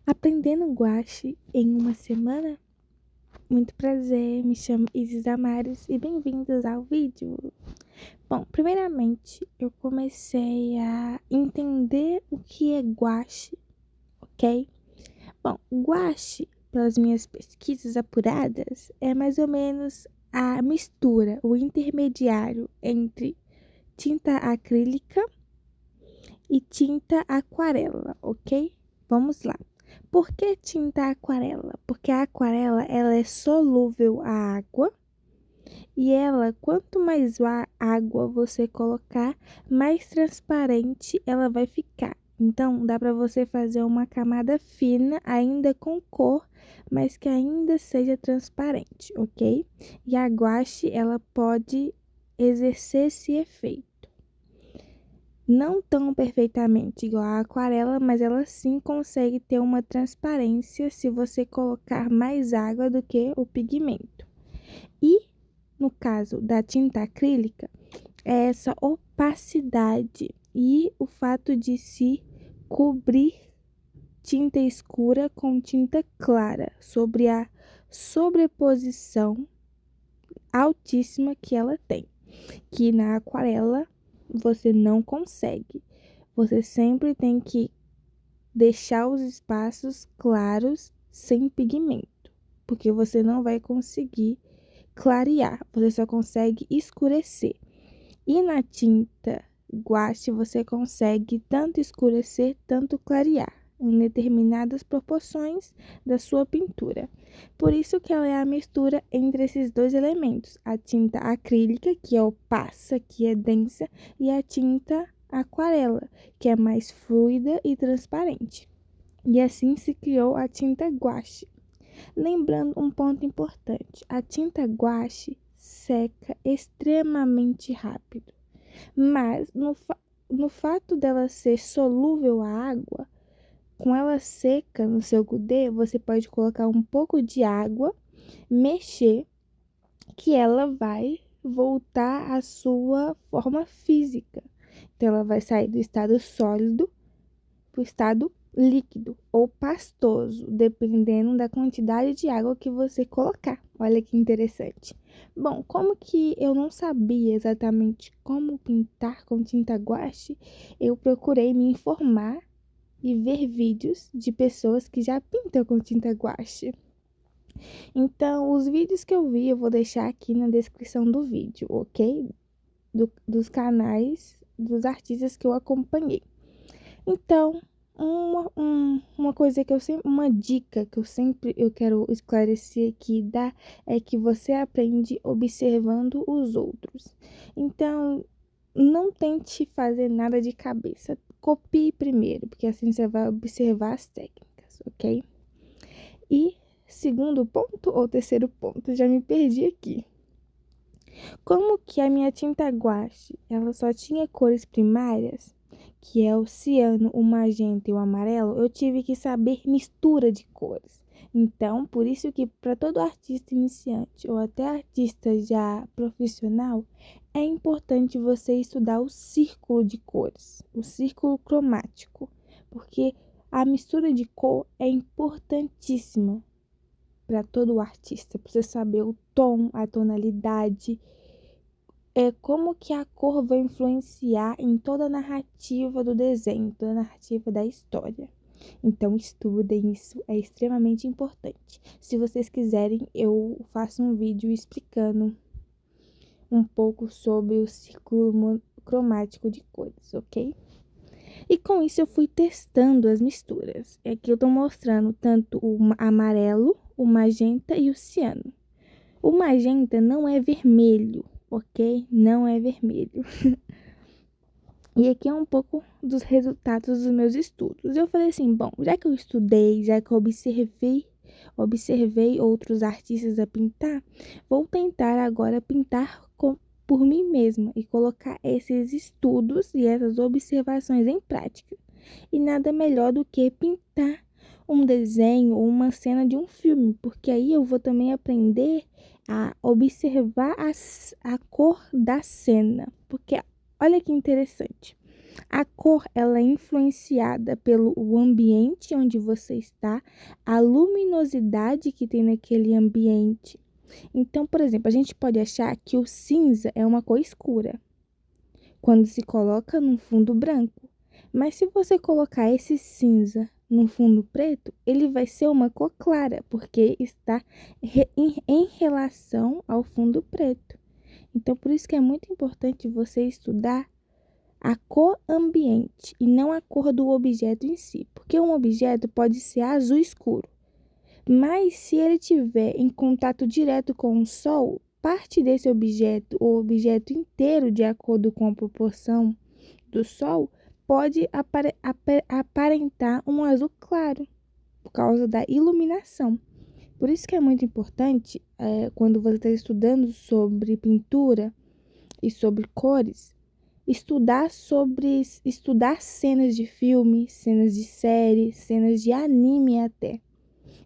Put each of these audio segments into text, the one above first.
Aprendendo guache em uma semana? Muito prazer, me chamo Isis Amares e bem-vindos ao vídeo. Bom, primeiramente eu comecei a entender o que é guache, ok? Bom, guache, pelas minhas pesquisas apuradas, é mais ou menos a mistura, o intermediário entre tinta acrílica e tinta aquarela, ok? Vamos lá. Por que tinta aquarela? Porque a aquarela ela é solúvel à água e ela, quanto mais água você colocar, mais transparente ela vai ficar. Então, dá para você fazer uma camada fina, ainda com cor, mas que ainda seja transparente, ok? E a guache, ela pode exercer esse efeito. Não tão perfeitamente igual a aquarela, mas ela sim consegue ter uma transparência se você colocar mais água do que o pigmento. E no caso da tinta acrílica, é essa opacidade e o fato de se cobrir tinta escura com tinta clara sobre a sobreposição altíssima que ela tem, que na aquarela você não consegue. Você sempre tem que deixar os espaços claros sem pigmento, porque você não vai conseguir clarear, você só consegue escurecer. E na tinta guache você consegue tanto escurecer, tanto clarear em determinadas proporções da sua pintura. Por isso que ela é a mistura entre esses dois elementos, a tinta acrílica, que é opaca, que é densa, e a tinta aquarela, que é mais fluida e transparente. E assim se criou a tinta guache. Lembrando um ponto importante, a tinta guache seca extremamente rápido, mas no fato dela ser solúvel à água, com ela seca no seu goudê, você pode colocar um pouco de água, mexer, que ela vai voltar à sua forma física. Então, ela vai sair do estado sólido para o estado líquido ou pastoso, dependendo da quantidade de água que você colocar. Olha que interessante. Bom, como que eu não sabia exatamente como pintar com tinta guache, eu procurei me informar e ver vídeos de pessoas que já pintam com tinta guache. Então, os vídeos que eu vi, eu vou deixar aqui na descrição do vídeo, ok? Dos canais dos artistas que eu acompanhei. Então, uma coisa que eu sempre, uma dica que eu quero esclarecer aqui, dar, é que você aprende observando os outros. Então, não tente fazer nada de cabeça. Copie primeiro, porque assim você vai observar as técnicas, ok? E segundo ponto ou terceiro ponto, já me perdi aqui. Como que a minha tinta guache, ela só tinha cores primárias, que é o ciano, o magenta e o amarelo, eu tive que saber mistura de cores. Então, por isso que para todo artista iniciante ou até artista já profissional, é importante você estudar o círculo de cores, o círculo cromático, porque a mistura de cor é importantíssima para todo artista, para você saber o tom, a tonalidade, como que a cor vai influenciar em toda a narrativa do desenho, toda a narrativa da história. Então, estudem, isso é extremamente importante. Se vocês quiserem, eu faço um vídeo explicando um pouco sobre o círculo cromático de cores, ok? E com isso eu fui testando as misturas. Aqui eu tô mostrando tanto o amarelo, o magenta e o ciano. O magenta não é vermelho, ok? Não é vermelho. E aqui é um pouco dos resultados dos meus estudos. Eu falei assim, bom, já que eu estudei, já que eu observei outros artistas a pintar, vou tentar agora pintar por mim mesma e colocar esses estudos e essas observações em prática. E nada melhor do que pintar um desenho ou uma cena de um filme, porque aí eu vou também aprender a observar a cor da cena. Porque olha que interessante. A cor, ela é influenciada pelo o ambiente onde você está, a luminosidade que tem naquele ambiente. Então, por exemplo, a gente pode achar que o cinza é uma cor escura quando se coloca num fundo branco. Mas se você colocar esse cinza num fundo preto, ele vai ser uma cor clara, porque está em relação ao fundo preto. Então, por isso que é muito importante você estudar a cor ambiente e não a cor do objeto em si, porque um objeto pode ser azul escuro, mas se ele tiver em contato direto com o sol, parte desse objeto, o objeto inteiro, de acordo com a proporção do sol, pode aparentar um azul claro, por causa da iluminação. Por isso que é muito importante, quando você está estudando sobre pintura e sobre cores, estudar cenas de filme, cenas de série, cenas de anime até.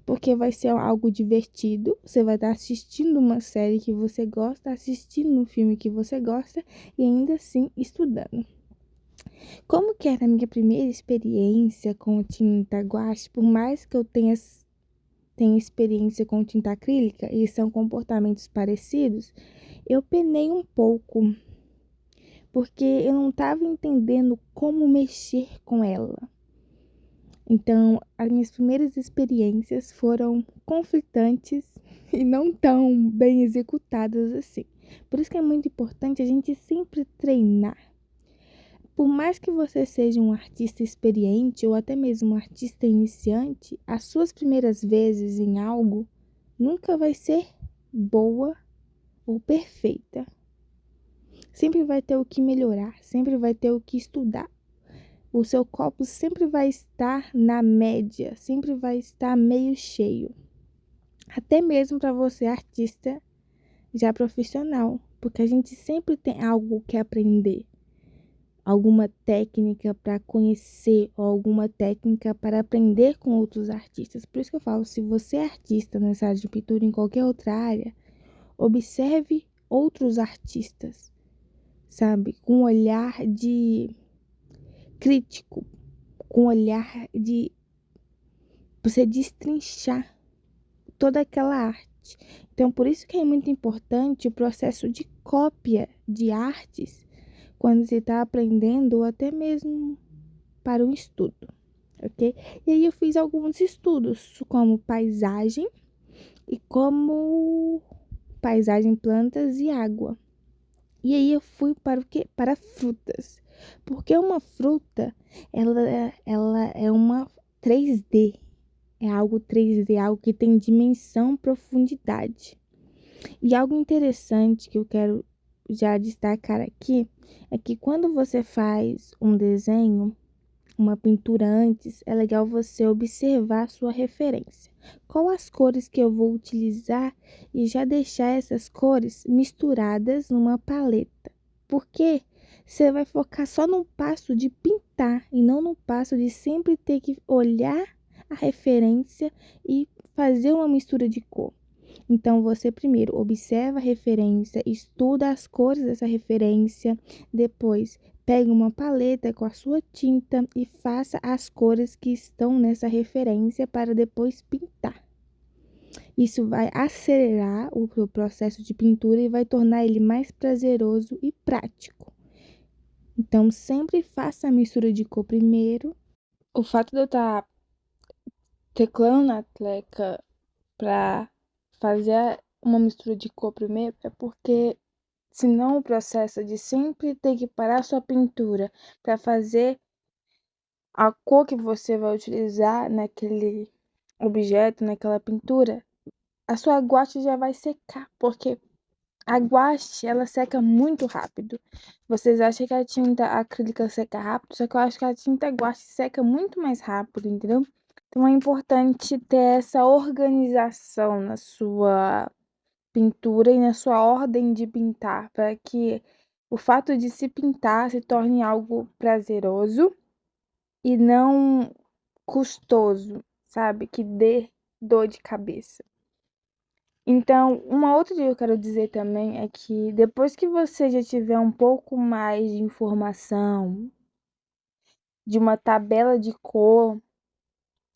Porque vai ser algo divertido, você vai estar assistindo uma série que você gosta, assistindo um filme que você gosta e ainda assim estudando. Como que era a minha primeira experiência com tinta guache, por mais que eu tenha experiência com tinta acrílica e são comportamentos parecidos, eu penei um pouco, porque eu não estava entendendo como mexer com ela. Então, as minhas primeiras experiências foram conflitantes e não tão bem executadas assim. Por isso que é muito importante a gente sempre treinar. Por mais que você seja um artista experiente ou até mesmo um artista iniciante, as suas primeiras vezes em algo nunca vai ser boa ou perfeita. Sempre vai ter o que melhorar, sempre vai ter o que estudar. O seu copo sempre vai estar na média, sempre vai estar meio cheio. Até mesmo para você, artista já profissional, porque a gente sempre tem algo que aprender. Alguma técnica para conhecer ou alguma técnica para aprender com outros artistas. Por isso que eu falo, se você é artista nessa área de pintura, em qualquer outra área, observe outros artistas, sabe? Com um olhar de crítico, com um olhar de você destrinchar toda aquela arte. Então, por isso que é muito importante o processo de cópia de artes quando você está aprendendo ou até mesmo para um estudo, ok? E aí eu fiz alguns estudos como paisagem e como paisagem, plantas e água. E aí eu fui para o quê? Para frutas. Porque uma fruta, ela é uma 3D. É algo 3D, algo que tem dimensão, profundidade. E algo interessante que eu quero já destacar aqui é que quando você faz um desenho, uma pintura antes, é legal você observar a sua referência. Qual as cores que eu vou utilizar e já deixar essas cores misturadas numa paleta. Porque você vai focar só no passo de pintar e não no passo de sempre ter que olhar a referência e fazer uma mistura de cor. Então, você primeiro observa a referência, estuda as cores dessa referência, depois pegue uma paleta com a sua tinta e faça as cores que estão nessa referência para depois pintar. Isso vai acelerar o processo de pintura e vai tornar ele mais prazeroso e prático. Então, sempre faça a mistura de cor primeiro. O fato de eu estar teclando na tecla para fazer uma mistura de cor primeiro é porque senão o processo de sempre ter que parar sua pintura para fazer a cor que você vai utilizar naquele objeto, naquela pintura, a sua guache já vai secar, porque a guache, ela seca muito rápido. Vocês acham que a tinta acrílica seca rápido, só que eu acho que a tinta guache seca muito mais rápido, entendeu? Então é importante ter essa organização na sua pintura e na sua ordem de pintar, para que o fato de se pintar se torne algo prazeroso e não custoso, sabe? Que dê dor de cabeça. Então, uma outra dica que eu quero dizer também é que depois que você já tiver um pouco mais de informação de uma tabela de cor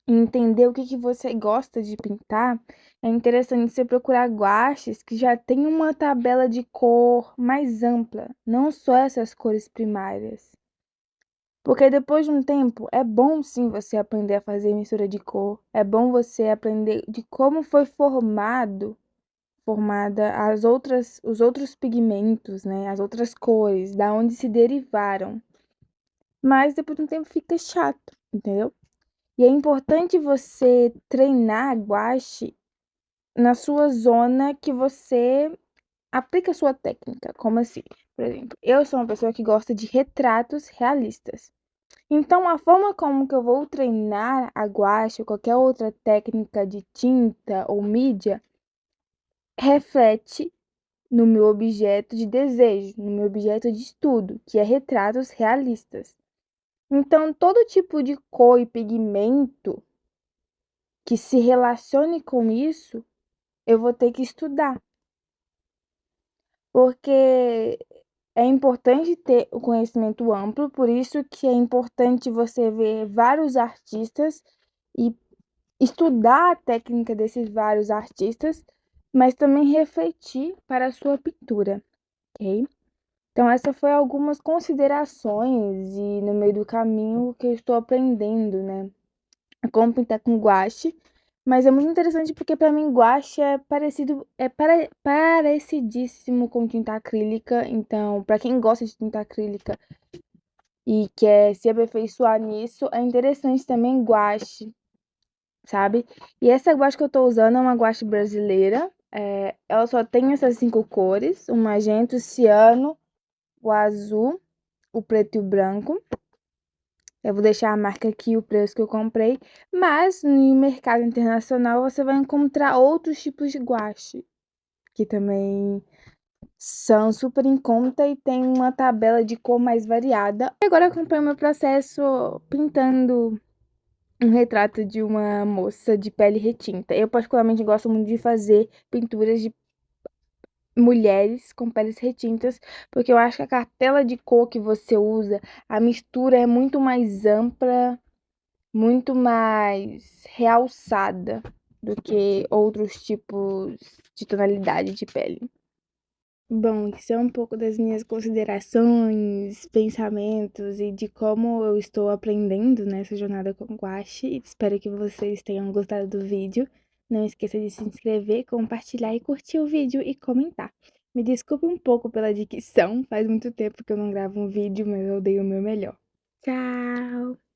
e entender o que você gosta de pintar, é interessante você procurar guaches que já tem uma tabela de cor mais ampla, não só essas cores primárias. Porque depois de um tempo, é bom sim você aprender a fazer mistura de cor, é bom você aprender de como foi formada os outros pigmentos, né? As outras cores, da onde se derivaram. Mas depois de um tempo fica chato, entendeu? E é importante você treinar a guache na sua zona que você aplica a sua técnica. Como assim? Por exemplo, eu sou uma pessoa que gosta de retratos realistas. Então, a forma como que eu vou treinar a guache ou qualquer outra técnica de tinta ou mídia reflete no meu objeto de desejo, no meu objeto de estudo, que é retratos realistas. Então, todo tipo de cor e pigmento que se relacione com isso, eu vou ter que estudar, porque é importante ter o conhecimento amplo, por isso que é importante você ver vários artistas e estudar a técnica desses vários artistas, mas também refletir para a sua pintura, ok? Então, essa foi algumas considerações e no meio do caminho que eu estou aprendendo, né? Como pintar com guache. Mas é muito interessante porque para mim guache é parecidíssimo com tinta acrílica. Então, para quem gosta de tinta acrílica e quer se aperfeiçoar nisso, é interessante também guache, sabe? E essa guache que eu tô usando é uma guache brasileira. Ela só tem essas 5 cores: o magenta, o ciano, o azul, o preto e o branco. Eu vou deixar a marca aqui, o preço que eu comprei. Mas no mercado internacional você vai encontrar outros tipos de guache, que também são super em conta e tem uma tabela de cor mais variada. Agora eu acompanho meu processo pintando um retrato de uma moça de pele retinta. Eu particularmente gosto muito de fazer pinturas de mulheres com peles retintas, porque eu acho que a cartela de cor que você usa, a mistura é muito mais ampla, muito mais realçada do que outros tipos de tonalidade de pele. Bom, isso é um pouco das minhas considerações, pensamentos e de como eu estou aprendendo nessa jornada com guache. Espero que vocês tenham gostado do vídeo. Não esqueça de se inscrever, compartilhar e curtir o vídeo e comentar. Me desculpe um pouco pela dicção, faz muito tempo que eu não gravo um vídeo, mas eu dei o meu melhor. Tchau!